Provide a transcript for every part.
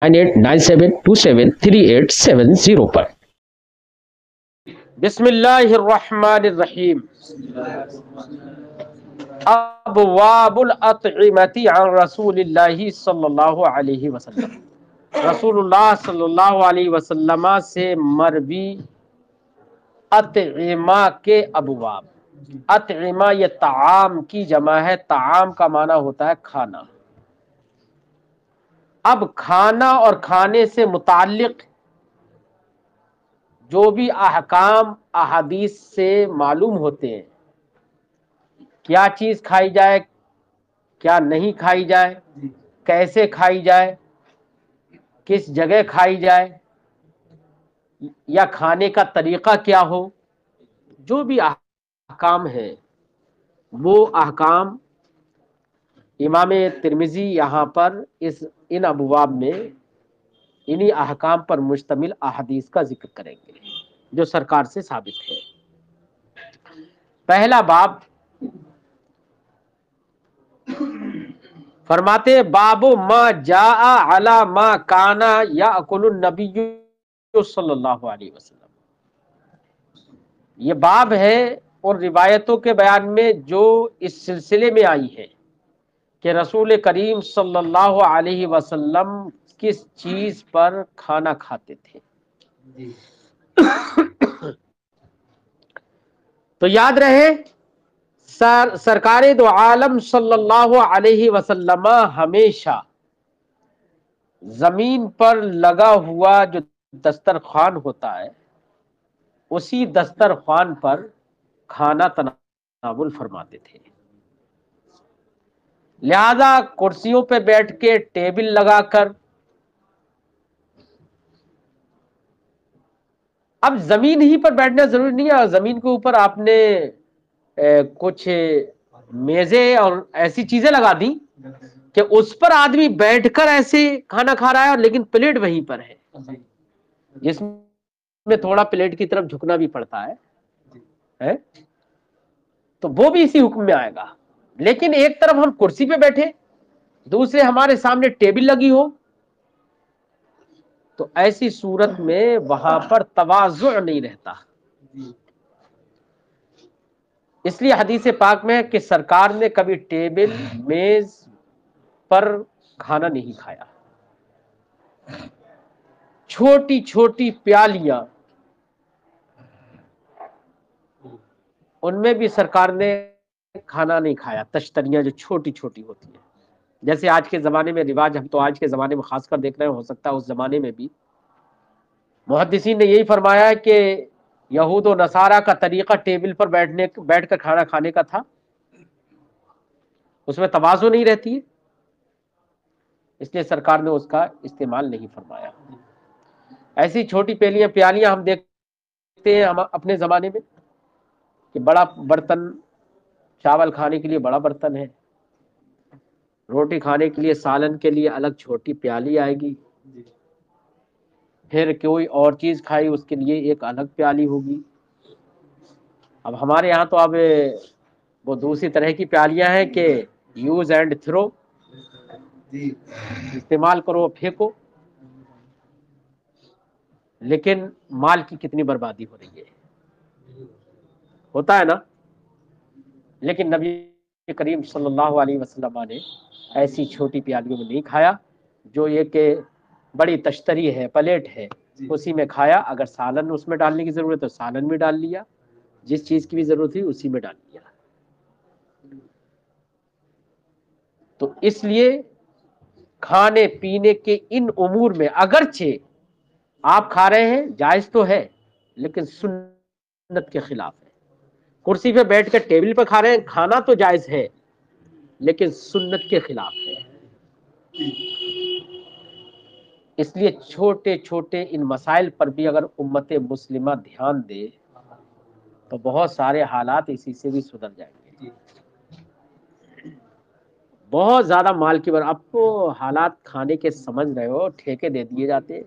9897273870 پر۔ بسم اللہ الرحمن الرحیم۔ ابواب الاطعمۃ عن رسول اللہ صلی اللہ علیہ وسلم، رسول اللہ صلی اللہ علیہ وسلم سے مروی اطعمہ کے ابواب۔ اطعمہ یہ طعام کی جمع ہے، طعام کا معنی ہوتا ہے کھانا۔ اب کھانا اور کھانے سے متعلق جو بھی احکام احادیث سے معلوم ہوتے ہیں، کیا چیز کھائی جائے، کیا نہیں کھائی جائے، کیسے کھائی جائے، کس جگہ کھائی جائے، یا کھانے کا طریقہ کیا ہو، جو بھی احکام ہیں وہ احکام امام ترمذی یہاں پر ان ابواب میں انہی احکام پر مشتمل احادیث کا ذکر کریں گے جو سرکار سے ثابت ہے۔ پہلا باب فرماتے باب ما جاء علی ما کان یاکل النبی صلی اللہ علیہ وسلم، یہ باب ہے اور روایتوں کے بیان میں جو اس سلسلے میں آئی ہے کہ رسول کریم صلی اللہ علیہ وسلم کس چیز پر کھانا کھاتے تھے۔ تو یاد رہے سرکار دو عالم صلی اللہ علیہ وسلم ہمیشہ زمین پر لگا ہوا جو دسترخوان ہوتا ہے اسی دسترخوان پر کھانا تناول فرماتے تھے، لہذا کرسیوں پہ بیٹھ کے ٹیبل لگا کر، اب زمین ہی پر بیٹھنا ضروری نہیں ہے، زمین کے اوپر آپ نے کچھ میزیں اور ایسی چیزیں لگا دی کہ اس پر آدمی بیٹھ کر ایسے کھانا کھا رہا ہے، لیکن پلیٹ وہیں پر ہے، جس میں تھوڑا پلیٹ کی طرف جھکنا بھی پڑتا ہے، تو وہ بھی اسی حکم میں آئے گا۔ لیکن ایک طرف ہم کرسی پہ بیٹھے، دوسرے ہمارے سامنے ٹیبل لگی ہو، تو ایسی صورت میں وہاں پر تواضع نہیں رہتا۔ اس لیے حدیث پاک میں ہے کہ سرکار نے کبھی ٹیبل میز پر کھانا نہیں کھایا، چھوٹی چھوٹی پیالیاں، ان میں بھی سرکار نے کھانا نہیں کھایا، تشتریاں جو چھوٹی چھوٹی ہوتی ہیں، جیسے آج کے زمانے میں رواج، ہم تو آج کے زمانے میں خاص کر دیکھ رہے ہیں، ہو سکتا ہے اس زمانے میں بھی محدثین نے یہی فرمایا ہے کہ یہود و نصارہ کا طریقہ ٹیبل پر بیٹھ کر کھانا کھانے کا تھا، اس میں تواضع نہیں رہتی ہے، اس لیے سرکار نے اس کا استعمال نہیں فرمایا۔ ایسی چھوٹی پیالیاں ہم دیکھتے ہیں ہم اپنے زمانے میں کہ بڑا برتن چاول کھانے کے لیے بڑا برتن ہے، روٹی کھانے کے لیے، سالن کے لیے الگ چھوٹی پیالی آئے گی، پھر کوئی اور چیز کھائی اس کے لیے ایک الگ پیالی ہوگی۔ اب ہمارے یہاں تو اب وہ دوسری طرح کی پیالیاں ہیں کہ یوز اینڈ تھرو، استعمال کرو پھینکو، لیکن مال کی کتنی بربادی ہو رہی ہے، ہوتا ہے نا۔ لیکن نبی کریم صلی اللہ علیہ وسلم نے ایسی چھوٹی پیالیوں میں نہیں کھایا، جو یہ کہ بڑی تشتری ہے، پلیٹ ہے، اسی میں کھایا۔ اگر سالن اس میں ڈالنے کی ضرورت ہے تو سالن میں ڈال لیا، جس چیز کی بھی ضرورت تھی اسی میں ڈال لیا۔ تو اس لیے کھانے پینے کے ان امور میں اگرچہ آپ کھا رہے ہیں جائز تو ہے، لیکن سنت کے خلاف ہے۔ کرسی پہ بیٹھ کر ٹیبل پہ کھا رہے ہیں، کھانا تو جائز ہے لیکن سنت کے خلاف ہے۔ اس لیے چھوٹے چھوٹے ان مسائل پر بھی اگر امت مسلمہ دھیان دے تو بہت سارے حالات اسی سے بھی سدھر جائیں گے۔ بہت زیادہ مال کی اب تو حالات کھانے کے سمجھ رہے ہو، ٹھیکے دے دیے جاتے ہیں،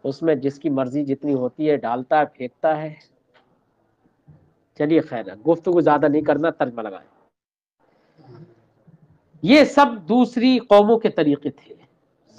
اس میں جس کی مرضی جتنی ہوتی ہے ڈالتا ہے، پھینکتا ہے۔ چلیے خیر ہے، گفتگو زیادہ نہیں کرنا، ترجمہ لگائیں۔ یہ سب دوسری قوموں کے طریقے تھے،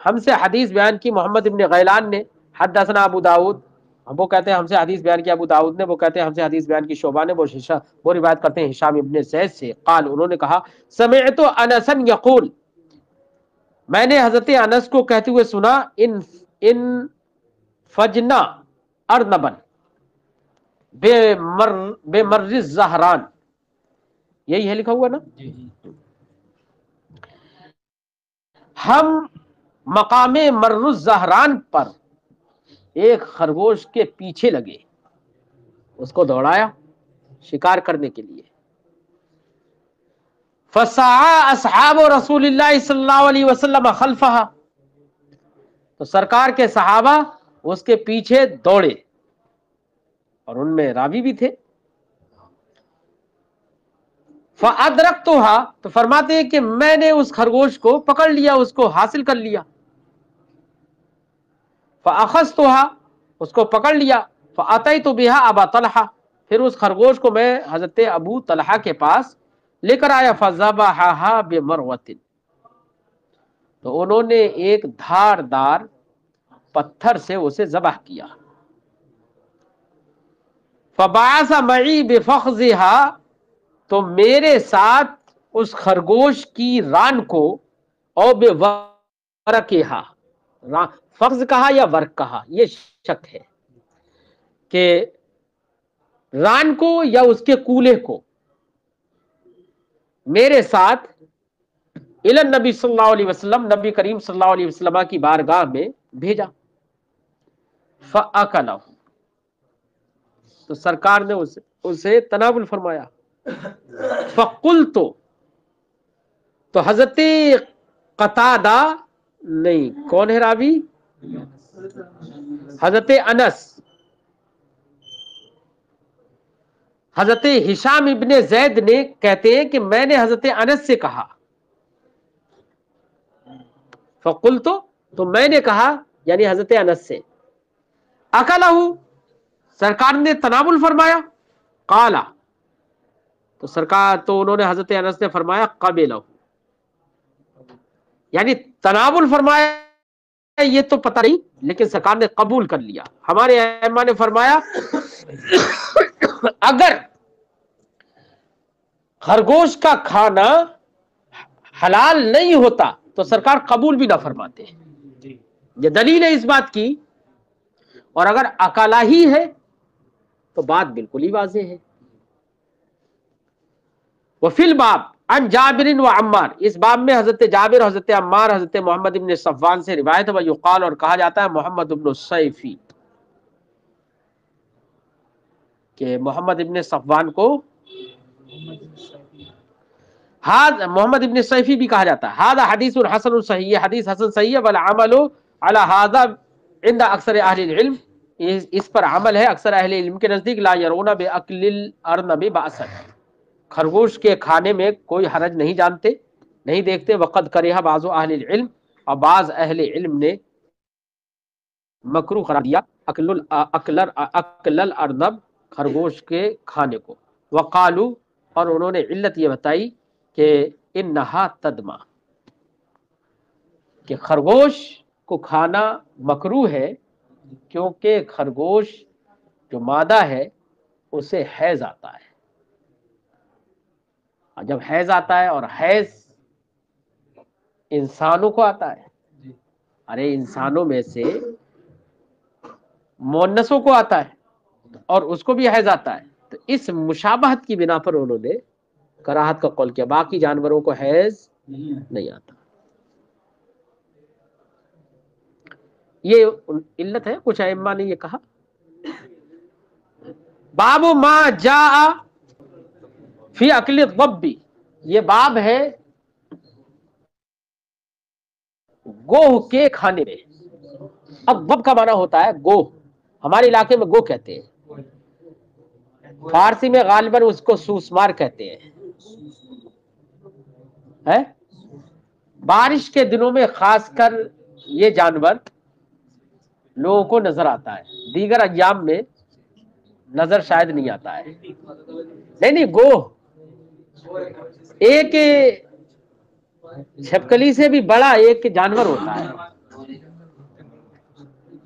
ہم سے حدیث بیان کی محمد ابن غیلان نے، حدثنا ابو داؤد، وہ کہتے ہیں ہم سے حدیث بیان کی ابو داؤد نے، وہ کہتے ہیں ہم سے حدیث بیان کی شعبہ نے، وہ روایت کرتے ہیں ہشام ابن زید سے، قال انہوں نے کہا سمعت انسا یقول، میں نے حضرت انس کو کہتے ہوئے سنا، ان فجنا ارنبن بے مر الزہران، یہی ہے لکھا ہوا نا، ہم مقام مر الزہران پر ایک خرگوش کے پیچھے لگے، اس کو دوڑایا شکار کرنے کے لیے، فسعى اصحاب رسول اللہ صلی اللہ علیہ وسلم خلفها، تو سرکار کے صحابہ اس کے پیچھے دوڑے، اور ان میں راوی بھی تھے، فَأَدْرَكْتُهَا، تو فرماتے ہیں کہ میں نے اس خرگوش کو پکڑ لیا، اس کو حاصل کر لیا، فَأَخَذْتُهَا، اس کو پکڑ لیا، فَأَتَيْتُ بِهَا أَبَا طَلْحَةَ، پھر اس خرگوش کو میں حضرت ابو طلحہ کے پاس لے کر آیا، فَذَبَحَهَا بِمَرْوَةٍ، تو انہوں نے ایک دھار دار پتھر سے اسے ذبح کیا، فَبَعَثَ مَعِي بِفَخْذِهَا، تو میرے ساتھ اس خرگوش کی ران کو، او بے ورکہا، فخذ کہا یا ورک کہا یہ شک ہے کہ ران کو یا اس کے کولے کو، میرے ساتھ الی النبی صلی اللہ علیہ وسلم، نبی کریم صلی اللہ علیہ وسلم کی بارگاہ میں بھیجا، فَأَكَلَهُ، تو سرکار نے اسے تناول فرمایا، فَقُلْتُ، تو حضرت قتادہ نہیں، کون ہے راوی؟ حضرت انس، حضرت ہشام ابن زید نے کہتے ہیں کہ میں نے حضرت انس سے کہا، فقلت، تو میں نے کہا یعنی حضرت انس سے، اکلہ، سرکار نے تناول فرمایا، قالا، تو سرکار، تو انہوں نے حضرت انس نے فرمایا قبلہ، یعنی تناول فرمایا یہ تو پتہ نہیں، لیکن سرکار نے قبول کر لیا۔ ہمارے ائمہ نے فرمایا اگر خرگوش کا کھانا حلال نہیں ہوتا تو سرکار قبول بھی نہ فرماتے، یہ دلیل ہے اس بات کی، اور اگر اکالا ہی ہے تو بات بالکل ہی واضح ہے۔ وفی الباب عن جابر و عمار، اس باب میں حضرت جابر، حضرت عمار، حضرت محمد ابن صفوان سے روایت ہے، ویقال، اور کہا جاتا ہے محمد ابن الصیفی، کہ محمد ابن صفوان کو محمد ابن صیفی بھی کہا جاتا ہے، ھذا حدیث حسن صحیح، یہ حدیث حسن صحیح ہے، والعمل علی ھذا عند اکثر اہل العلم، اس پر عمل ہے اکثر اہل علم کے نزدیک، لا یرون باکل الارنب بأسا، خرگوش کے کھانے میں کوئی حرج نہیں جانتے، نہیں دیکھتے، وقد کرہ بعض اہل العلم، اور بعض اہل علم نے مکروہ قرار دیا اکل الارنب، خرگوش کے کھانے کو، وقالو، اور انہوں نے علت یہ بتائی کہ انہا تدما، کہ خرگوش کو کھانا مکروہ ہے کیونکہ خرگوش جو مادہ ہے اسے حیض آتا ہے، اور جب حیض آتا ہے، اور حیض انسانوں کو آتا ہے، ارے انسانوں میں سے مونسوں کو آتا ہے اور اس کو بھی حیض آتا ہے، تو اس مشابہت کی بنا پر انہوں نے کراہت کا قول کیا، باقی جانوروں کو حیض نہیں آتا، یہ علت ہے، کچھ ائمہ نے یہ کہا۔ باب ما جاء فی اکل الضب، یہ باب ہے گوہ کے کھانے میں، الضب کا معنی ہوتا ہے گوہ، ہمارے علاقے میں گوہ کہتے ہیں، فارسی میں غالباً اس کو سوسمار کہتے ہیں۔ بارش کے دنوں میں خاص کر یہ جانور لوگوں کو نظر آتا ہے، دیگر ایام میں نظر شاید نہیں آتا ہے، نہیں گوہ ایک چھپکلی سے بھی بڑا ایک جانور ہوتا ہے،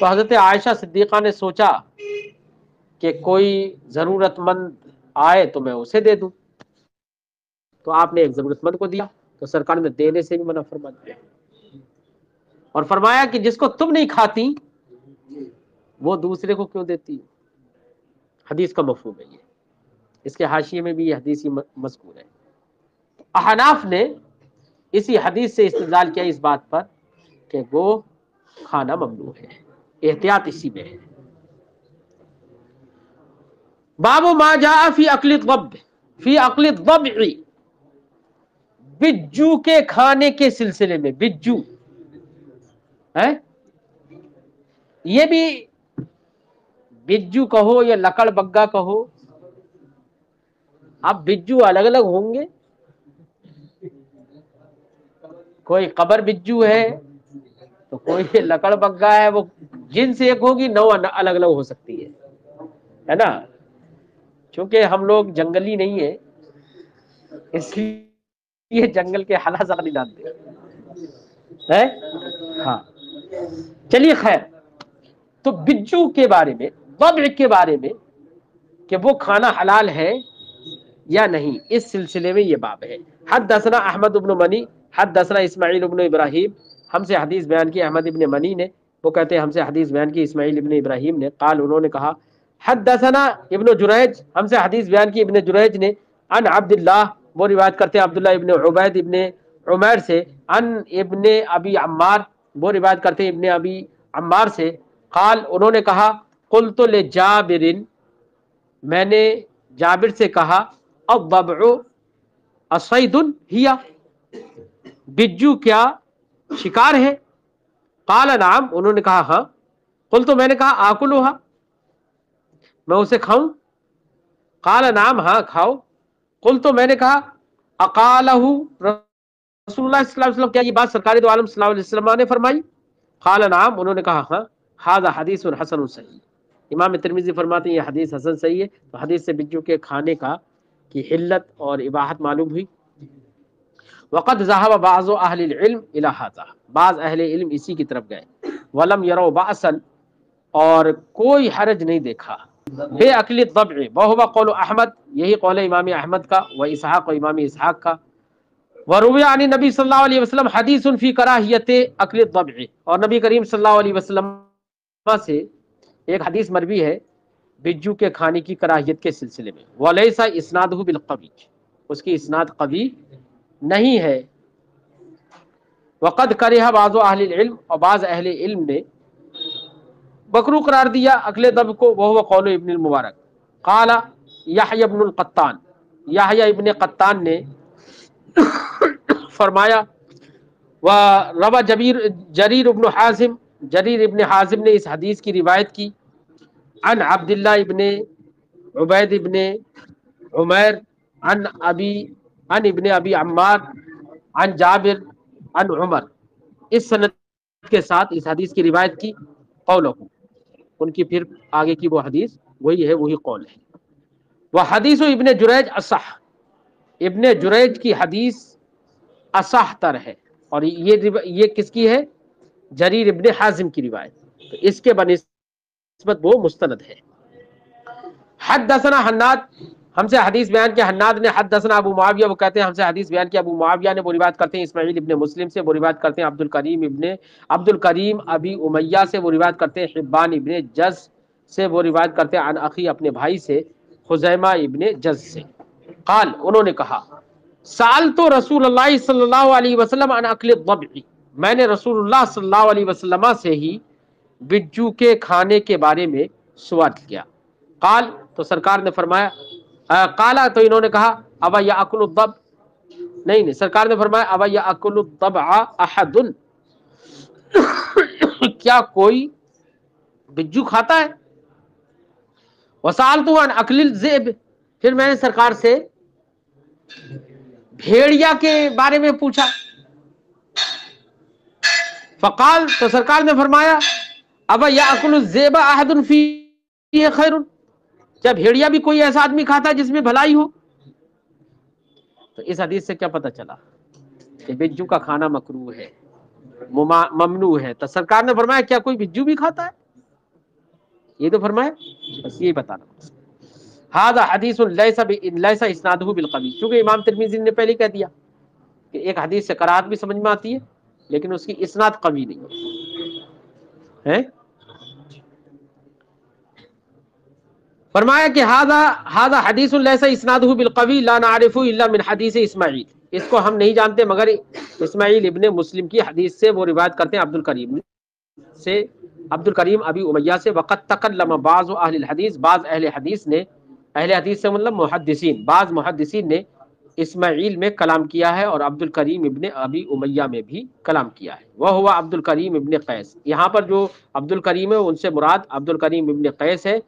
تو حضرت عائشہ صدیقہ نے سوچا کہ کوئی ضرورت مند آئے تو میں اسے دے دوں، تو آپ نے ایک ضرورت مند کو دیا، تو سرکار نے دینے سے بھی منع فرما دیا اور فرمایا کہ جس کو تم نہیں کھاتی وہ دوسرے کو کیوں دیتی؟ حدیث کا مفہوم ہے یہ، اس کے حاشیے میں بھی یہ حدیث ہی مذکور ہے۔ احناف نے اسی حدیث سے استدلال کیا اس بات پر کہ وہ کھانا ممنوع ہے، احتیاط اسی میں ہے۔ باب ما جاء فی اکل الضب، فی اکل الضبع، بجو کے کھانے کے سلسلے میں۔ بجو ہے، یہ بھی بجو کہو یا لکڑ بگا کہو، اب بجو الگ الگ ہوں گے، کوئی قبر بجو ہے تو کوئی لکڑ بگا ہے، وہ جنس ایک ہوگی، نوع الگ الگ ہو سکتی ہے نا، چونکہ ہم لوگ جنگلی نہیں ہیں اس لیے جنگل کے حالات نہیں جانتے ہیں۔ ہاں چلیے خیر، تو بجو کے بارے میں، ضبع کے بارے میں کہ وہ کھانا حلال ہے یا نہیں، اس سلسلے میں یہ باب ہے۔ حدثنا احمد بن منی حدثنا اسماعیل بن ابراہیم، ہم سے حدیث بیان کی احمد ابن منی نے، وہ کہتے ہیں ہم سے حدیث بیان کی اسماعیل ابن ابراہیم نے، قال انہوں نے کہا حدثنا ابن جریج، ہم سے حدیث بیان کی ابن جریج نے، عن عبداللہ، وہ روایت کرتے ہیں عبداللہ ابن عبید ابن عمیر سے، عن ابن ابی عمار، وہ روایت کرتے ہیں ابن ابی عمار سے، قال انہوں نے کہا قلت لجابر، میں نے جابر سے کہا الضبع اصید ہی، بجو کیا شکار ہے؟ قال نعم، انہوں نے کہا ہاں، قلت میں نے کہا آکلھا، میں اسے کھاؤں؟ قال نعم، ہاں کھاؤ، قلت میں نے کہا اقالہ رسول اللہ صلی اللہ علیہ وسلم، کیا یہ بات سرکار دو عالم صلی اللہ علیہ وسلم نے فرمائی؟ قال نعم، انہوں نے کہا ہاں، ھذا حدیث حسن صحیح، امام ترمذی فرماتے ہیں یہ حدیث حسن صحیح ہے۔ تو حدیث سے بجو کے کھانے کا کی حلت اور اباحت معلوم ہوئی۔ وقد ذهب بعض اہل العلم الى هذا، بعض اہل علم اسی کی طرف گئے، ولم يروا بأسا، اور کوئی حرج نہیں دیکھا، بے اکل الضبع، وهو قول احمد، یہی قول امام احمد کا، و اسحاق، و امام اسحاق کا، وروی عن نبی صلی اللہ علیہ وسلم حدیث فی کراہیت اکل الضبع، اور نبی کریم صلی اللہ علیہ وسلم سے ایک حدیث مروی ہے بجو کے کھانے کی کراہیت کے سلسلے میں، ولیس اسنادہ بالقوی، اس کی اسناد قوی نہیں ہے۔ وقد کرہ بعض اہل العلم، اور بعض اہل علم نے مکروہ قرار دیا اکل ضبع کو، وہو قول ابن المبارک، قال یحیی ابن القطان، یحیی ابن قطان نے فرمایا، وروى جریر ابن حازم، جریر ابن حازم نے اس حدیث کی روایت کی، عن عبداللہ ابن عبید ابن عمیر، عن ابن ابی عمار، عن جابر، عن عمر، اس سند کے ساتھ اس حدیث کی روایت کی، قولہ، ان کی پھر آگے کی وہ حدیث وہی ہے، وہی قول ہے۔ وہ حدیث ابن جریج اصح، ابن جریج کی حدیث اصح تر ہے، اور یہ کس کی ہے؟ جریر ابن حازم کی روایت، تو اس کے بنسبت وہ مستند ہے۔ حدثنا حناد، ہم سے حدیث بیان کیا حناد نے، حدثنا ابو معاویہ، وہ کہتے ہیں ہم سے حدیث بیان کیا ابو معاویہ نے، وہ روایت کرتے ہیں اسماعیل ابن مسلم سے، وہ روایت کرتے ہیں عبد الکریم ابی امیہ سے، وہ روایت کرتے ہیں حبان ابن جز سے، وہ روایت کرتے ہیں عن اخی، اپنے بھائی سے، خزیمہ ابن جز سے، قال انہوں نے کہا سألت رسول اللہ صلی اللہ علیہ وسلم عن اکل الضبع، میں نے رسول اللہ صلی اللہ علیہ وسلم سے ہی بجو کے کھانے کے بارے میں سوال کیا، قال، تو سرکار نے فرمایا، قالا، تو انہوں نے کہا ابا یاکل الضبع، نہیں، سرکار نے فرمایا ابا یاکل الضبع احد، کیا کوئی بجو کھاتا ہے؟ وسألت عن اکل الذئب، پھر میں نے سرکار سے بھیڑیا کے بارے میں پوچھا، فقال، تو سرکار نے فرمایا ابا یاکل الذئب احد فیہ خیر، کیا بھیڑیا بھی کوئی ایسا آدمی کھاتا ہے جس میں بھلائی ہو؟ تو اس حدیث سے کیا پتہ چلا کہ بجو کا کھانا مکروہ ہے، ممنوع ہے، تو سرکار نے فرمایا کیا کوئی بجو بھی کھاتا ہے؟ یہ تو فرمایا، بس یہی بتانا. ھذا حدیث لیس اسنادہ بالقوی، چونکہ امام ترمذی نے پہلے کہہ دیا کہ ایک حدیث سے قرات بھی سمجھ میں آتی ہے لیکن اس کی اسناد قوی نہیں ہے. فرمایا کہ ھذا حدیث لیس اسنادہ بالقوی لا نعرف الا من حدیث اسماعیل، اس کو ہم نہیں جانتے مگر اسماعیل ابن مسلم کی حدیث سے، وہ روایت کرتے ہیں عبد الکریم ابی امیہ سے. وقت تکلم بعض اہل الحدیث، بعض اہل حدیث نے، اہل حدیث سے مطلب محدثین، بعض محدثین نے اسماعیل میں کلام کیا ہے اور عبد الکریم ابن ابی امیہ میں بھی کلام کیا ہے. وہ ہوا عبد الکریم ابن قیس، یہاں پر جو عبد الکریم ہے ان سے مراد عبد الکریم ابن قیس ہے،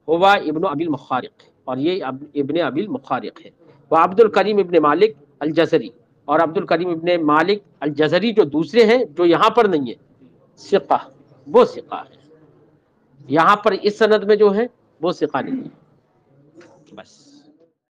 ہوا ابن ابی المخارق، اور یہ ابن ابی المخارق ہے. وہ عبد الکریم ابن مالک الجزری، اور عبد الکریم ابن مالک الجزری جو دوسرے ہیں جو یہاں پر نہیں ہے، ثقہ، وہ ثقہ ہے. یہاں پر اس سند میں جو ہے وہ ثقہ نہیں ہے. بس